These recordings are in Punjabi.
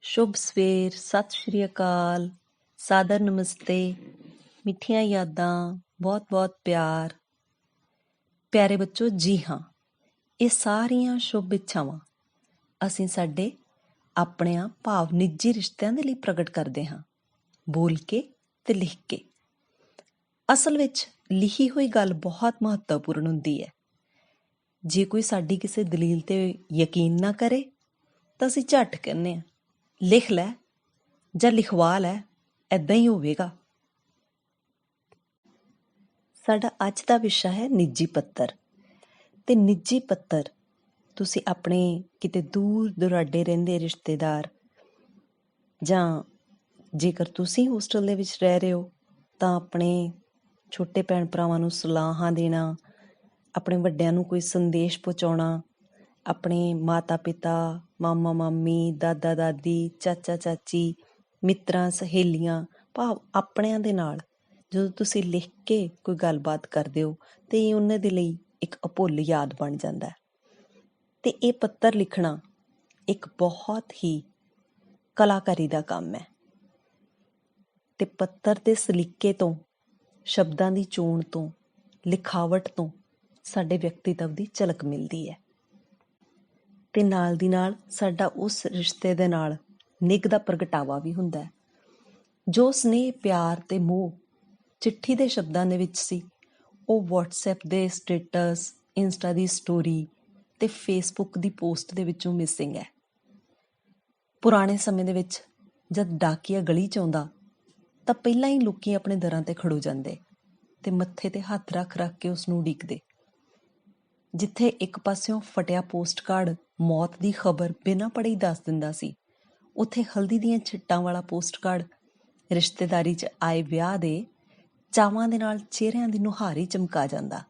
शुभ सवेर, सत श्री अकाल, सादर नमस्ते, मिठियां यादां, बहुत बहुत प्यार। ਪਿਆਰੇ ਬੱਚੋ, ਜੀ ਹਾਂ, ਇਹ ਸਾਰੀਆਂ ਸ਼ੁਭ ਇੱਛਾਵਾਂ ਅਸੀਂ ਸਾਡੇ ਆਪਣਿਆਂ ਭਾਵ ਨਿੱਜੀ ਰਿਸ਼ਤਿਆਂ ਦੇ ਲਈ ਪ੍ਰਗਟ ਕਰਦੇ ਹਾਂ, ਬੋਲ ਕੇ ਤੇ ਲਿਖ ਕੇ। ਅਸਲ ਵਿੱਚ ਲਿਖੀ ਹੋਈ ਗੱਲ ਬਹੁਤ ਮਹੱਤਵਪੂਰਨ ਹੁੰਦੀ ਹੈ। ਜੇ ਕੋਈ ਸਾਡੀ ਕਿਸੇ ਦਲੀਲ ਤੇ ਯਕੀਨ ਨਾ ਕਰੇ ਤਾਂ ਅਸੀਂ ਝੱਟ ਕਹਿੰਦੇ ਹਾਂ, ਲਿਖ ਲੈ ਜਾਂ ਲਿਖਵਾ ਲੈ, ਇੱਦਾਂ ਹੀ ਹੋਵੇਗਾ। ਸਾਡਾ ਅੱਜ ਦਾ ਵਿਸ਼ਾ ਹੈ ਨਿੱਜੀ ਪੱਤਰ। ਤੇ ਨਿੱਜੀ ਪੱਤਰ ਤੁਸੀਂ ਆਪਣੇ ਕਿਤੇ ਦੂਰ ਦੁਰਾਡੇ ਰਹਿੰਦੇ ਰਿਸ਼ਤੇਦਾਰ, ਜਾਂ ਜੇਕਰ ਤੁਸੀਂ ਹੋਸਟਲ ਦੇ ਵਿੱਚ ਰਹਿ ਰਹੇ ਹੋ ਤਾਂ ਆਪਣੇ ਛੋਟੇ ਭੈਣ ਭਰਾਵਾਂ ਨੂੰ ਸਲਾਹਾਂ ਦੇਣਾ, ਆਪਣੇ ਵੱਡਿਆਂ ਨੂੰ ਕੋਈ ਸੰਦੇਸ਼ ਪਹੁੰਚਾਉਣਾ, ਆਪਣੇ ਮਾਤਾ ਪਿਤਾ, ਮਾਮਾ ਮਾਮੀ, ਦਾਦਾ ਦਾਦੀ, ਚਾਚਾ ਚਾਚੀ, ਮਿੱਤਰਾਂ ਸਹੇਲੀਆਂ ਭਾਵ ਆਪਣਿਆਂ ਦੇ ਨਾਲ ਜਦੋਂ ਤੁਸੀਂ ਲਿਖ ਕੇ ਕੋਈ ਗੱਲਬਾਤ ਕਰਦੇ ਹੋ ਤਾਂ ਇਹ ਉਹਨਾਂ ਦੇ ਲਈ ਇੱਕ ਅਭੁੱਲ ਯਾਦ ਬਣ ਜਾਂਦਾ ਹੈ। ਅਤੇ ਇਹ ਪੱਤਰ ਲਿਖਣਾ ਇੱਕ ਬਹੁਤ ਹੀ ਕਲਾਕਾਰੀ ਦਾ ਕੰਮ ਹੈ। ਅਤੇ ਪੱਤਰ ਦੇ ਸਲੀਕੇ ਤੋਂ, ਸ਼ਬਦਾਂ ਦੀ ਚੋਣ ਤੋਂ, ਲਿਖਾਵਟ ਤੋਂ ਸਾਡੇ ਵਿਅਕਤੀਤਵ ਦੀ ਝਲਕ ਮਿਲਦੀ ਹੈ। ਅਤੇ ਨਾਲ ਦੀ ਨਾਲ ਸਾਡਾ ਉਸ ਰਿਸ਼ਤੇ ਦੇ ਨਾਲ ਨਿੱਘ ਦਾ ਪ੍ਰਗਟਾਵਾ ਵੀ ਹੁੰਦਾ ਹੈ। ਜੋ ਸਨੇਹ, ਪਿਆਰ ਅਤੇ ਮੋਹ ਚਿੱਠੀ ਦੇ ਸ਼ਬਦਾਂ ਦੇ ਵਿੱਚ ਸੀ, ਉਹ ਵਟਸਐਪ ਦੇ ਸਟੇਟਸ, ਇੰਸਟਾ ਦੀ ਸਟੋਰੀ ਅਤੇ ਫੇਸਬੁੱਕ ਦੀ ਪੋਸਟ ਦੇ ਵਿੱਚੋਂ ਮਿਸਿੰਗ ਹੈ। ਪੁਰਾਣੇ ਸਮੇਂ ਦੇ ਵਿੱਚ ਜਦ ਡਾਕੀਆ ਗਲੀ 'ਚ ਆਉਂਦਾ ਤਾਂ ਪਹਿਲਾਂ ਹੀ ਲੋਕੀ ਆਪਣੇ ਦਰਾਂ 'ਤੇ ਖੜੋ ਜਾਂਦੇ ਅਤੇ ਮੱਥੇ 'ਤੇ ਹੱਥ ਰੱਖ ਰੱਖ ਕੇ ਉਸ ਨੂੰ ਉਡੀਕਦੇ। ਜਿੱਥੇ ਇੱਕ ਪਾਸਿਓਂ ਫਟਿਆ ਪੋਸਟ ਕਾਰਡ ਮੌਤ ਦੀ ਖਬਰ ਬਿਨਾਂ ਪੜ੍ਹੇ ਹੀ ਦੱਸ ਦਿੰਦਾ ਸੀ, ਉੱਥੇ ਹਲਦੀ ਦੀਆਂ ਛਿੱਟਾਂ ਵਾਲਾ ਪੋਸਟ ਕਾਰਡ ਰਿਸ਼ਤੇਦਾਰੀ 'ਚ ਆਏ ਵਿਆਹ ਦੇ ਚਾਵਾਂ ਦੇ ਨਾਲ ਚਿਹਰਿਆਂ ਦੀ ਨੁਹਾਰ ਚਮਕਾ ਜਾਂਦਾ।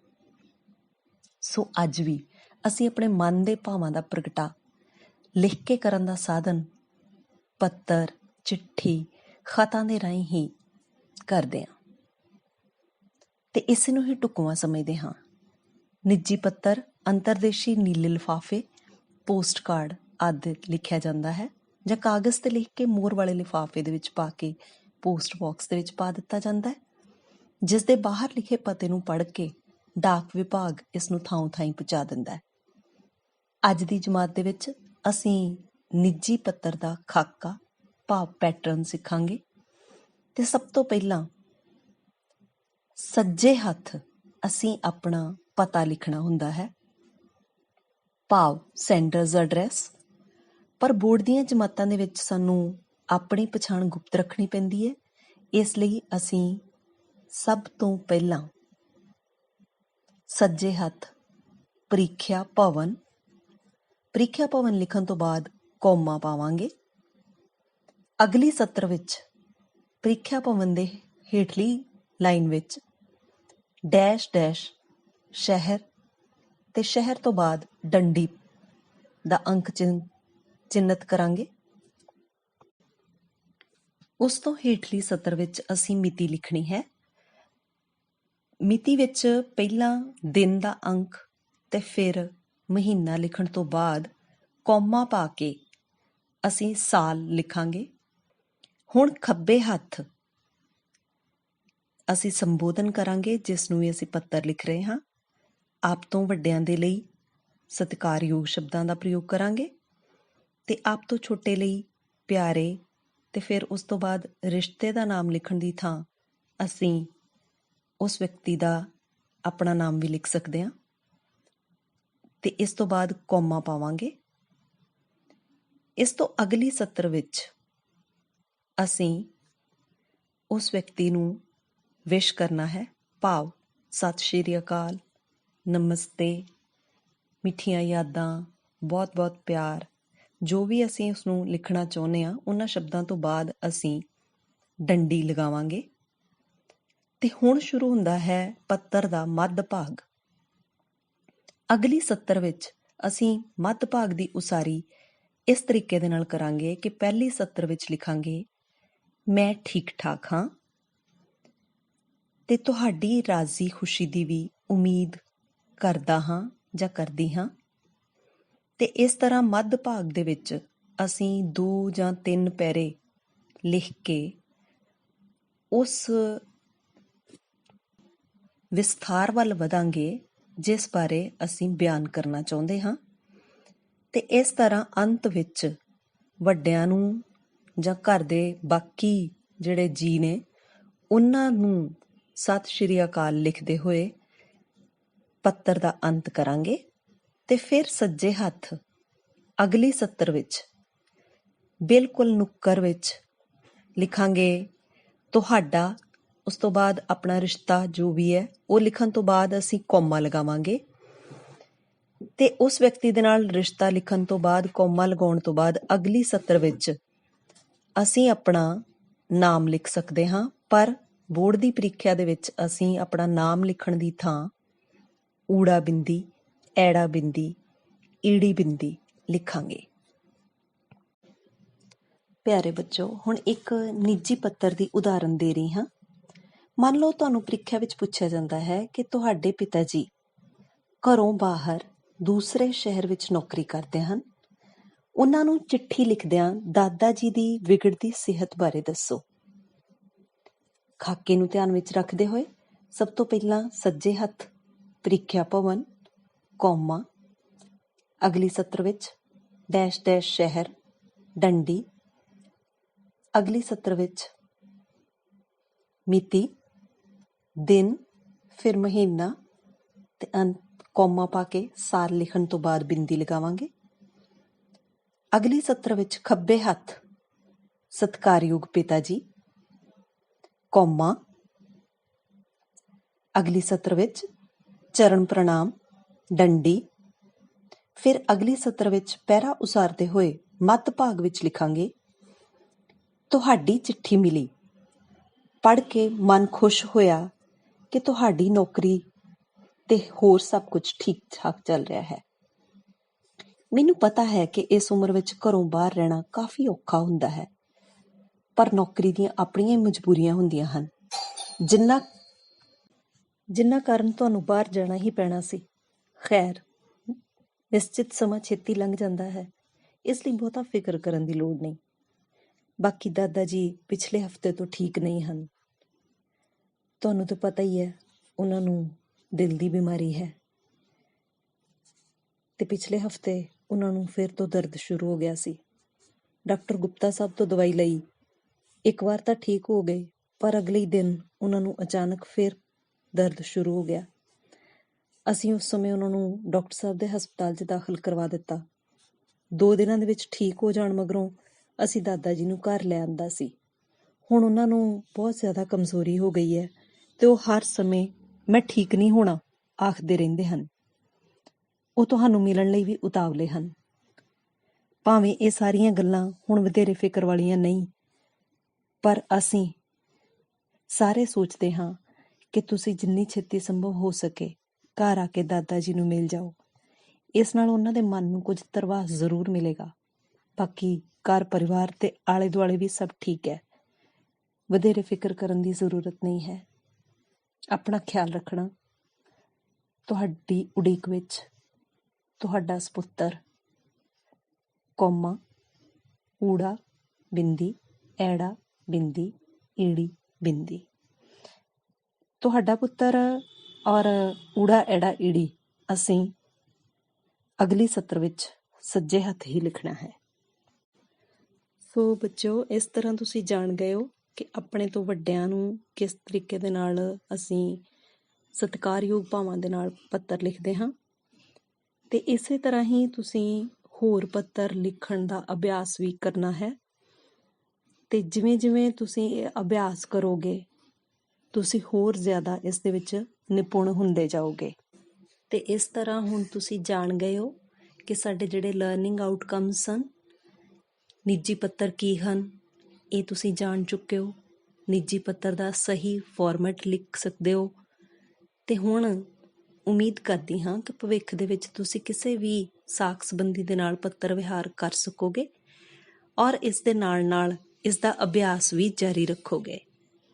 ਸੋ ਅੱਜ ਵੀ ਅਸੀਂ ਆਪਣੇ ਮਨ ਦੇ ਭਾਵਾਂ ਦਾ ਪ੍ਰਗਟਾ ਲਿਖ ਕੇ ਕਰਨ ਦਾ ਸਾਧਨ ਪੱਤਰ, ਚਿੱਠੀ, ਖਤਾਂ ਦੇ ਰਾਹੀਂ ਹੀ ਕਰਦੇ ਹਾਂ ਅਤੇ ਇਸ ਨੂੰ ਹੀ ਢੁਕਵਾਂ ਸਮਝਦੇ ਹਾਂ। ਨਿੱਜੀ ਪੱਤਰ ਅੰਤਰਦੇਸ਼ੀ ਨੀਲੇ ਲਿਫਾਫੇ, ਪੋਸਟ ਕਾਰਡ ਆਦਿ ਲਿਖਿਆ ਜਾਂਦਾ ਹੈ, ਜਾਂ ਕਾਗਜ਼ 'ਤੇ ਲਿਖ ਕੇ ਮੋਹਰ ਵਾਲੇ ਲਿਫਾਫੇ ਦੇ ਵਿੱਚ ਪਾ ਕੇ ਪੋਸਟ ਬਾਕਸ ਦੇ ਵਿੱਚ ਪਾ ਦਿੱਤਾ ਜਾਂਦਾ ਹੈ, ਜਿਸ ਦੇ ਬਾਹਰ ਲਿਖੇ ਪਤੇ ਨੂੰ ਪੜ੍ਹ ਕੇ ਡਾਕ ਵਿਭਾਗ ਇਸ ਨੂੰ ਥਾਂ ਥਾਈਂ ਪਹੁੰਚਾ ਦਿੰਦਾ ਹੈ। ਅੱਜ ਦੀ ਜਮਾਤ ਦੇ ਵਿੱਚ ਅਸੀਂ ਨਿੱਜੀ ਪੱਤਰ ਦਾ ਖਾਕਾ ਭਾਵ ਪੈਟਰਨ ਸਿੱਖਾਂਗੇ। ਅਤੇ ਸਭ ਤੋਂ ਪਹਿਲਾਂ ਸੱਜੇ ਹੱਥ ਅਸੀਂ ਆਪਣਾ ਪਤਾ ਲਿਖਣਾ ਹੁੰਦਾ ਹੈ, ਭਾਵ ਸੈਂਡਰਜ਼ ਐਡਰੈਸ। ਪਰ ਬੋਰਡ ਦੀਆਂ ਜਮਾਤਾਂ ਦੇ ਵਿੱਚ ਸਾਨੂੰ ਆਪਣੀ ਪਛਾਣ ਗੁਪਤ ਰੱਖਣੀ ਪੈਂਦੀ ਹੈ, ਇਸ ਲਈ ਅਸੀਂ ਸਭ ਤੋਂ ਪਹਿਲਾਂ ਸੱਜੇ ਹੱਥ ਪ੍ਰੀਖਿਆ ਭਵਨ ਲਿਖਣ ਤੋਂ ਬਾਅਦ ਕੌਮਾ ਪਾਵਾਂਗੇ। ਅਗਲੀ ਸਤਰ ਵਿੱਚ ਪ੍ਰੀਖਿਆ ਭਵਨ ਦੇ ਹੇਠਲੀ ਲਾਈਨ ਵਿੱਚ ਡੈਸ਼ ਡੈਸ਼ ਸ਼ਹਿਰ ਅਤੇ ਸ਼ਹਿਰ ਤੋਂ ਬਾਅਦ ਡੰਡੀ ਦਾ ਅੰਕ ਚਿੰਨ੍ਹਿਤ ਕਰਾਂਗੇ। ਉਸ ਤੋਂ ਹੇਠਲੀ ਸਤਰ ਵਿੱਚ ਅਸੀਂ ਮਿਤੀ ਲਿਖਣੀ ਹੈ। ਮਿਤੀ ਵਿੱਚ ਪਹਿਲਾਂ ਦਿਨ ਦਾ ਅੰਕ ਅਤੇ ਫਿਰ ਮਹੀਨਾ ਲਿਖਣ ਤੋਂ ਬਾਅਦ ਕੌਮਾ ਪਾ ਕੇ ਅਸੀਂ ਸਾਲ ਲਿਖਾਂਗੇ। ਹੁਣ ਖੱਬੇ ਹੱਥ ਅਸੀਂ ਸੰਬੋਧਨ ਕਰਾਂਗੇ, ਜਿਸ ਨੂੰ ਵੀ ਅਸੀਂ ਪੱਤਰ ਲਿਖ ਰਹੇ ਹਾਂ। ਆਪ ਤੋਂ ਵੱਡਿਆਂ ਦੇ ਲਈ ਸਤਿਕਾਰਯੋਗ ਸ਼ਬਦਾਂ ਦਾ ਪ੍ਰਯੋਗ ਕਰਾਂਗੇ ਅਤੇ ਆਪ ਤੋਂ ਛੋਟੇ ਲਈ ਪਿਆਰੇ, ਅਤੇ ਫਿਰ ਉਸ ਤੋਂ ਬਾਅਦ ਰਿਸ਼ਤੇ ਦਾ ਨਾਮ ਲਿਖਣ ਦੀ ਥਾਂ ਅਸੀਂ ਉਸ ਵਿਅਕਤੀ ਦਾ ਆਪਣਾ ਨਾਮ ਵੀ ਲਿਖ ਸਕਦੇ ਹਾਂ ਅਤੇ ਇਸ ਤੋਂ ਬਾਅਦ ਕੌਮਾ ਪਾਵਾਂਗੇ। ਇਸ ਤੋਂ ਅਗਲੀ ਸਤਰ ਵਿੱਚ ਅਸੀਂ ਉਸ ਵਿਅਕਤੀ ਨੂੰ ਵਿਸ਼ ਕਰਨਾ ਹੈ, ਭਾਵ ਸਤਿ ਸ਼੍ਰੀ ਅਕਾਲ, ਨਮਸਤੇ, ਮਿੱਠੀਆਂ ਯਾਦਾਂ, ਬਹੁਤ ਬਹੁਤ ਪਿਆਰ, ਜੋ ਵੀ ਅਸੀਂ ਉਸਨੂੰ ਲਿਖਣਾ ਚਾਹੁੰਦੇ ਹਾਂ ਉਹਨਾਂ ਸ਼ਬਦਾਂ ਤੋਂ ਬਾਅਦ ਅਸੀਂ ਡੰਡੀ ਲਗਾਵਾਂਗੇ। ਅਤੇ ਹੁਣ ਸ਼ੁਰੂ ਹੁੰਦਾ ਹੈ ਪੱਤਰ ਦਾ ਮੱਧ ਭਾਗ। ਅਗਲੀ ਸਤਰ ਵਿੱਚ ਅਸੀਂ ਮੱਧ ਭਾਗ ਦੀ ਉਸਾਰੀ ਇਸ ਤਰੀਕੇ ਦੇ ਨਾਲ ਕਰਾਂਗੇ ਕਿ ਪਹਿਲੀ ਸਤਰ ਵਿੱਚ ਲਿਖਾਂਗੇ, ਮੈਂ ਠੀਕ ਠਾਕ ਹਾਂ ਅਤੇ ਤੁਹਾਡੀ ਰਾਜ਼ੀ ਖੁਸ਼ੀ ਦੀ ਵੀ ਉਮੀਦ ਕਰਦਾ ਹਾਂ ਜਾਂ ਕਰਦੀ ਹਾਂ। ਅਤੇ ਇਸ ਤਰ੍ਹਾਂ ਮੱਧ ਭਾਗ ਦੇ ਵਿੱਚ ਅਸੀਂ 2 ਜਾਂ 3 ਪੈਰੇ ਲਿਖ ਕੇ ਉਸ ਵਿਸਥਾਰ ਵੱਲ ਵਧਾਂਗੇ ਜਿਸ ਬਾਰੇ ਅਸੀਂ ਬਿਆਨ ਕਰਨਾ ਚਾਹੁੰਦੇ ਹਾਂ। ਤੇ ਇਸ ਤਰ੍ਹਾਂ ਅੰਤ ਵਿੱਚ ਵੱਡਿਆਂ ਨੂੰ ਜਾਂ ਘਰ ਦੇ ਬਾਕੀ ਜਿਹੜੇ ਜੀ ਨੇ ਉਹਨਾਂ ਨੂੰ ਸਤਿ ਸ਼੍ਰੀ ਅਕਾਲ ਲਿਖਦੇ ਹੋਏ ਪੱਤਰ ਦਾ ਅੰਤ ਕਰਾਂਗੇ। ਤੇ ਫਿਰ ਸੱਜੇ ਹੱਥ ਅਗਲੀ ਸਤਰ ਵਿੱਚ ਬਿਲਕੁਲ ਨੁੱਕਰ ਵਿੱਚ ਲਿਖਾਂਗੇ ਤੁਹਾਡਾ। ਉਸ ਤੋਂ ਬਾਅਦ ਆਪਣਾ ਰਿਸ਼ਤਾ ਜੋ ਵੀ ਹੈ ਉਹ ਲਿਖਣ ਤੋਂ ਬਾਅਦ ਅਸੀਂ ਕੌਮਾ ਲਗਾਵਾਂਗੇ। ਤੇ ਉਸ ਵਿਅਕਤੀ ਦੇ ਨਾਲ ਰਿਸ਼ਤਾ ਲਿਖਣ ਤੋਂ ਬਾਅਦ ਕੌਮਾ ਲਗਾਉਣ ਤੋਂ ਬਾਅਦ ਅਗਲੀ ਸਤਰ ਵਿੱਚ ਅਸੀਂ ਆਪਣਾ ਨਾਮ ਲਿਖ ਸਕਦੇ ਹਾਂ। ਪਰ ਬੋਰਡ ਦੀ ਪ੍ਰੀਖਿਆ ਦੇ ਵਿੱਚ ਅਸੀਂ ਆਪਣਾ ਨਾਮ ਲਿਖਣ ਦੀ ਥਾਂ ਊੜਾ ਬਿੰਦੀ, ਐੜਾ ਬਿੰਦੀ, ਈੜੀ ਬਿੰਦੀ ਲਿਖਾਂਗੇ। ਪਿਆਰੇ ਬੱਚੋ, ਹੁਣ ਇੱਕ ਨਿੱਜੀ ਪੱਤਰ ਦੀ ਉਦਾਹਰਨ ਦੇ ਰਹੀ ਹਾਂ। ਮੰਨ ਲਓ ਤੁਹਾਨੂੰ ਪ੍ਰੀਖਿਆ ਵਿੱਚ ਪੁੱਛਿਆ ਜਾਂਦਾ ਹੈ ਕਿ ਤੁਹਾਡੇ ਪਿਤਾ ਜੀ ਘਰੋਂ ਬਾਹਰ ਦੂਸਰੇ ਸ਼ਹਿਰ ਵਿੱਚ ਨੌਕਰੀ ਕਰਦੇ ਹਨ। ਉਹਨਾਂ ਨੂੰ ਚਿੱਠੀ ਲਿਖਦਿਆਂ ਦਾਦਾ ਜੀ ਦੀ ਵਿਗੜਦੀ ਸਿਹਤ ਬਾਰੇ ਦੱਸੋ। ਖਾਕੇ ਨੂੰ ਧਿਆਨ ਵਿੱਚ ਰੱਖਦੇ ਹੋਏ ਸਭ ਤੋਂ ਪਹਿਲਾਂ ਸੱਜੇ ਹੱਥ ਪ੍ਰੀਖਿਆ ਭਵਨ, ਕੌਮਾ, ਅਗਲੀ ਸਤਰ ਵਿੱਚ ਡੈਸ਼ ਡੈਸ਼ ਸ਼ਹਿਰ, ਡੰਡੀ, ਅਗਲੀ ਸਤਰ ਵਿੱਚ ਮਿਤੀ, ਦਿਨ, ਫਿਰ ਮਹੀਨਾ ਤੇ ਅੰਤ ਕੌਮਾ ਪਾ ਕੇ ਸਾਲ ਲਿਖਣ ਤੋਂ ਬਾਅਦ ਬਿੰਦੀ ਲਗਾਵਾਂਗੇ। ਅਗਲੀ ਸਤਰ ਵਿੱਚ ਖੱਬੇ ਹੱਥ ਸਤਿਕਾਰਯੋਗ ਪਿਤਾ ਜੀ, ਕੌਮਾ, ਅਗਲੀ ਸਤਰ ਵਿੱਚ ਚਰਨ ਪ੍ਰਣਾਮ, ਡੰਡੀ, ਫਿਰ ਅਗਲੀ ਸਤਰ ਵਿੱਚ ਪੈਰਾ ਉਸਾਰਦੇ ਹੋਏ ਮੱਧ ਭਾਗ ਵਿੱਚ ਲਿਖਾਂਗੇ ਤੁਹਾਡੀ ਚਿੱਠੀ ਮਿਲੀ, ਪੜ੍ਹ ਕੇ ਮਨ ਖੁਸ਼ ਹੋਇਆ ਕਿ ਤੁਹਾਡੀ ਨੌਕਰੀ ਤੇ ਹੋਰ ਸਭ ਕੁਝ ਠੀਕ ਠਾਕ ਚੱਲ ਰਿਹਾ ਹੈ। ਮੈਨੂੰ ਪਤਾ ਹੈ ਕਿ ਇਸ ਉਮਰ ਵਿੱਚ ਘਰੋਂ ਬਾਹਰ ਰਹਿਣਾ ਕਾਫੀ ਔਖਾ ਹੁੰਦਾ ਹੈ, ਪਰ ਨੌਕਰੀ ਦੀਆਂ ਆਪਣੀਆਂ ਹੀ ਮਜਬੂਰੀਆਂ ਹੁੰਦੀਆਂ ਹਨ ਜਿਨ੍ਹਾਂ ਕਾਰਨ ਤੁਹਾਨੂੰ ਬਾਹਰ ਜਾਣਾ ਹੀ ਪੈਣਾ ਸੀ। ਖੈਰ, ਨਿਸ਼ਚਿਤ ਸਮਾਂ ਛੇਤੀ ਲੰਘ ਜਾਂਦਾ ਹੈ, ਇਸ ਲਈ ਬਹੁਤਾ ਫਿਕਰ ਕਰਨ ਦੀ ਲੋੜ ਨਹੀਂ। ਬਾਕੀ ਦਾਦਾ ਜੀ ਪਿਛਲੇ ਹਫ਼ਤੇ ਤੋਂ ਠੀਕ ਨਹੀਂ ਹਨ। ਤੁਹਾਨੂੰ ਤਾਂ ਪਤਾ ਹੀ ਹੈ, ਉਹਨਾਂ ਨੂੰ ਦਿਲ ਦੀ ਬਿਮਾਰੀ ਹੈ ਤੇ ਪਿਛਲੇ ਹਫ਼ਤੇ ਉਹਨਾਂ ਨੂੰ ਫਿਰ ਤੋਂ ਦਰਦ ਸ਼ੁਰੂ ਹੋ ਗਿਆ ਸੀ। ਡਾਕਟਰ ਗੁਪਤਾ ਸਾਹਿਬ ਤੋਂ ਦਵਾਈ ਲਈ, ਇੱਕ ਵਾਰ ਤਾਂ ਠੀਕ ਹੋ ਗਏ, ਪਰ ਅਗਲੇ ਦਿਨ ਉਹਨਾਂ ਨੂੰ ਅਚਾਨਕ ਫਿਰ ਦਰਦ ਸ਼ੁਰੂ ਹੋ ਗਿਆ। ਅਸੀਂ ਉਸ ਸਮੇਂ ਉਹਨਾਂ ਨੂੰ ਡਾਕਟਰ ਸਾਹਿਬ ਦੇ ਹਸਪਤਾਲ 'ਚ ਦਾਖਲ ਕਰਵਾ ਦਿੱਤਾ। 2 ਦਿਨਾਂ ਦੇ ਵਿੱਚ ਠੀਕ ਹੋ ਜਾਣ ਮਗਰੋਂ ਅਸੀਂ ਦਾਦਾ ਜੀ ਨੂੰ ਘਰ ਲੈ ਆਂਦਾ ਸੀ। ਹੁਣ ਉਹਨਾਂ ਨੂੰ ਬਹੁਤ ਜ਼ਿਆਦਾ ਕਮਜ਼ੋਰੀ ਹੋ ਗਈ ਹੈ ਤੇ ਉਹ ਹਰ ਸਮੇਂ ਮੈਂ ਠੀਕ ਨਹੀਂ ਹੋਣਾ ਆਖਦੇ ਰਹਿੰਦੇ ਹਨ। ਉਹ ਤੁਹਾਨੂੰ ਮਿਲਣ ਲਈ ਵੀ ਉਤਾਵਲੇ ਹਨ। ਭਾਵੇਂ ਇਹ ਸਾਰੀਆਂ ਗੱਲਾਂ ਹੁਣ ਵਧੇਰੇ ਫਿਕਰ ਵਾਲੀਆਂ ਨਹੀਂ, ਪਰ ਅਸੀਂ ਸਾਰੇ ਸੋਚਦੇ ਹਾਂ ਕਿ ਤੁਸੀਂ ਜਿੰਨੀ ਛੇਤੀ ਸੰਭਵ ਹੋ ਸਕੇ ਘਰ ਆ ਕੇ ਦਾਦਾ ਜੀ ਨੂੰ ਮਿਲ ਜਾਓ। ਇਸ ਨਾਲ ਉਹਨਾਂ ਦੇ ਮਨ ਨੂੰ ਕੁਝ ਧਰਵਾਸ ਜ਼ਰੂਰ ਮਿਲੇਗਾ। ਬਾਕੀ ਘਰ ਪਰਿਵਾਰ ਤੇ ਆਲੇ ਦੁਆਲੇ ਵੀ ਸਭ ਠੀਕ ਹੈ। ਵਧੇਰੇ ਫਿਕਰ ਕਰਨ ਦੀ ਜ਼ਰੂਰਤ ਨਹੀਂ ਹੈ। ਆਪਣਾ ਖਿਆਲ ਰੱਖਣਾ। ਤੁਹਾਡੀ ਉਡੀਕ ਵਿੱਚ ਤੁਹਾਡਾ ਸਪੁੱਤਰ, ਕੌਮਾ, ਊੜਾ ਬਿੰਦੀ, ਐੜਾ ਬਿੰਦੀ, ਈੜੀ ਬਿੰਦੀ। ਤੁਹਾਡਾ ਪੁੱਤਰ ਔਰ ਊੜਾ ਐੜਾ ਈੜੀ ਅਸੀਂ ਅਗਲੀ ਸਤਰ ਵਿੱਚ ਸੱਜੇ ਹੱਥ ਹੀ ਲਿਖਣਾ ਹੈ। ਸੋ ਬੱਚਿਓ, ਇਸ ਤਰ੍ਹਾਂ ਤੁਸੀਂ ਜਾਣ ਗਏ ਹੋ ਕਿ ਆਪਣੇ ਤੋਂ ਵੱਡਿਆਂ ਨੂੰ ਕਿਸ ਤਰੀਕੇ ਦੇ ਨਾਲ ਅਸੀਂ ਸਤਿਕਾਰਯੋਗ ਭਾਵਾਂ ਦੇ ਨਾਲ ਪੱਤਰ ਲਿਖਦੇ ਹਾਂ। ਤੇ ਇਸੇ ਤਰ੍ਹਾਂ ਹੀ ਤੁਸੀਂ ਹੋਰ ਪੱਤਰ ਲਿਖਣ ਦਾ ਅਭਿਆਸ ਵੀ ਕਰਨਾ ਹੈ। ਤੇ ਜਿਵੇਂ ਜਿਵੇਂ ਤੁਸੀਂ ਇਹ ਅਭਿਆਸ ਕਰੋਗੇ ਤੁਸੀਂ ਹੋਰ ਜ਼ਿਆਦਾ ਇਸ ਦੇ ਵਿੱਚ ਨਿਪੁੰਨ ਹੁੰਦੇ ਜਾਓਗੇ। ਤੇ ਇਸ ਤਰ੍ਹਾਂ ਹੁਣ ਤੁਸੀਂ ਜਾਣ ਗਏ ਹੋ ਕਿ ਸਾਡੇ ਜਿਹੜੇ ਲਰਨਿੰਗ ਆਊਟਕਮਸ ਹਨ, ਨਿੱਜੀ ਪੱਤਰ ਕੀ ਹਨ, ਇਹ ਤੁਸੀਂ ਜਾਣ ਚੁੱਕੇ ਹੋ। ਨਿੱਜੀ ਪੱਤਰ ਦਾ ਸਹੀ ਫਾਰਮੈਟ ਲਿਖ ਸਕਦੇ ਹੋ। ਤੇ ਹੁਣ ਉਮੀਦ ਕਰਦੀ ਹਾਂ ਕਿ ਭਵਿੱਖ ਦੇ ਵਿੱਚ ਤੁਸੀਂ ਕਿਸੇ ਵੀ ਸਾਖ ਸੰਬੰਧੀ ਦੇ ਨਾਲ ਪੱਤਰ ਵਿਹਾਰ ਕਰ ਸਕੋਗੇ ਔਰ ਇਸ ਦੇ ਨਾਲ ਨਾਲ ਇਸ ਦਾ ਅਭਿਆਸ ਵੀ ਜਾਰੀ ਰੱਖੋਗੇ।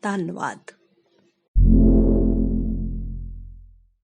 ਧੰਨਵਾਦ।